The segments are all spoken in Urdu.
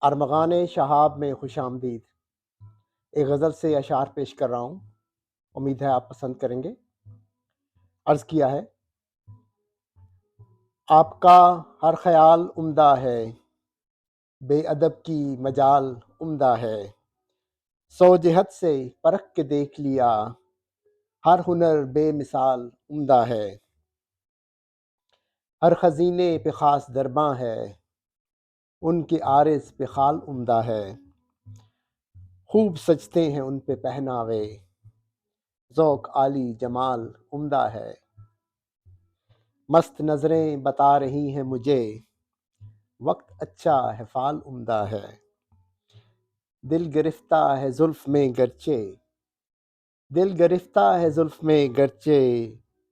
ارمغان شہاب میں خوش آمدید۔ ایک غزل سے اشعار پیش کر رہا ہوں، امید ہے آپ پسند کریں گے۔ عرض کیا ہے: آپ کا ہر خیال عمدہ ہے، بے ادب کی مجال عمدہ ہے۔ سو جہت سے پرکھ کے دیکھ لیا، ہر ہنر بے مثال عمدہ ہے۔ ہر خزینے پہ خاص درباں ہے، ان کے عارض پہ خال عمدہ ہے۔ خوب سجتے ہیں ان پہ پہناوے، ذوق عالی جمال عمدہ ہے۔ مست نظریں بتا رہی ہیں مجھے، وقت اچھا ہے فال عمدہ ہے۔ دل گرفتہ ہے زلف میں گرچہ، دل گرفتہ ہے زلف میں گرچہ،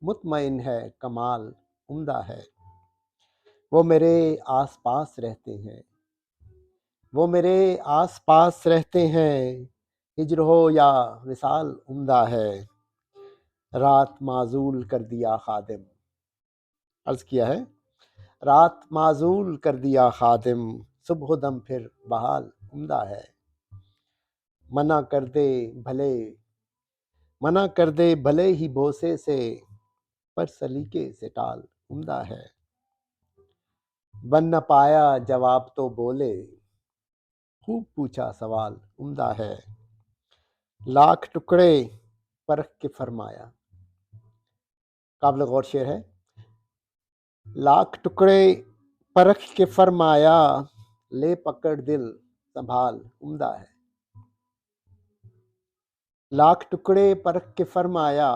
مطمئن ہے کمال عمدہ ہے۔ وہ میرے آس پاس رہتے ہیں، وہ میرے آس پاس رہتے ہیں، ہجر ہو یا وصال عمدہ ہے۔ رات معزول کر دیا خادم، عرض کیا ہے: رات معزول کر دیا خادم، صبح دم پھر بحال عمدہ ہے۔ منع کر دے بھلے، منع کر دے بھلے ہی بوسے سے، پر سلیقے سے ٹال عمدہ ہے۔ بن نہ پایا جواب تو بولے، خوب پوچھا سوال عمدہ ہے۔ لاکھ ٹکڑے پرکھ کے فرمایا، قابل غور شعر ہے۔ لاکھ ٹکڑے پرکھ کے فرمایا، لے پکڑ دل سنبھال عمدہ ہے۔ لاکھ ٹکڑے پرکھ کے فرمایا،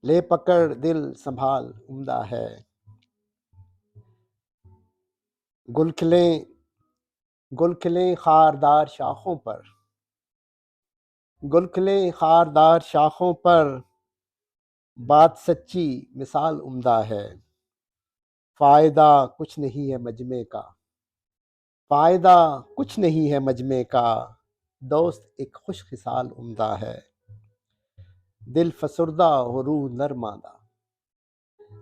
لے پکڑ دل سنبھال عمدہ ہے۔ گل کھلیں، گل کھلیں خاردار شاخوں پر، گل کھلیں خاردار شاخوں پر، بات سچی مثال عمدہ ہے۔ فائدہ کچھ نہیں ہے مجمع کا، فائدہ کچھ نہیں ہے مجمع کا، دوست ایک خوش خصال عمدہ ہے۔ دل فسردہ ہو روح نرماندہ،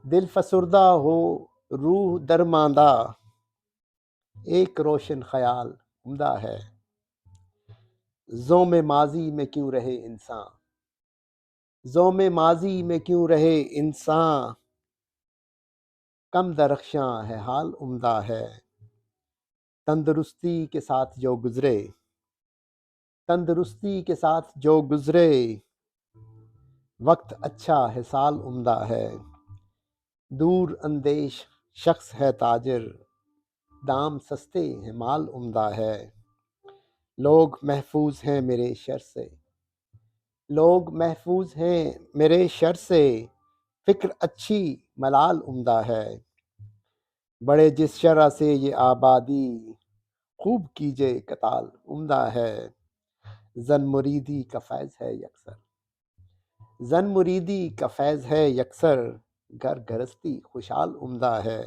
دل فسردہ ہو روح درماندہ، ایک روشن خیال عمدہ ہے۔ زوم ماضی میں کیوں رہے انسان، زوم ماضی میں کیوں رہے انسان، کم درخشاں ہے حال عمدہ ہے۔ تندرستی کے ساتھ جو گزرے، تندرستی کے ساتھ جو گزرے، وقت اچھا ہے سال عمدہ ہے۔ دور اندیش شخص ہے تاجر، دام سستے ہیں مال عمدہ ہے۔ لوگ محفوظ ہیں میرے شر سے، لوگ محفوظ ہیں میرے شر سے، فکر اچھی ملال عمدہ ہے۔ بڑے جس شرح سے یہ آبادی، خوب کیجے قتال عمدہ ہے۔ زن مریدی کا فیض ہے یکسر، زن مریدی کا فیض ہے یکسر، گھر گھرستی خوشحال عمدہ ہے۔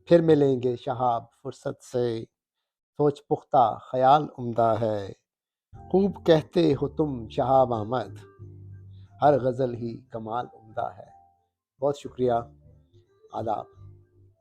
پھر ملیں گے شہاب فرصت سے، سوچ پختہ خیال عمدہ ہے۔ خوب کہتے ہو تم شہاب احمد، ہر غزل ہی کمال عمدہ ہے۔ بہت شکریہ، آداب۔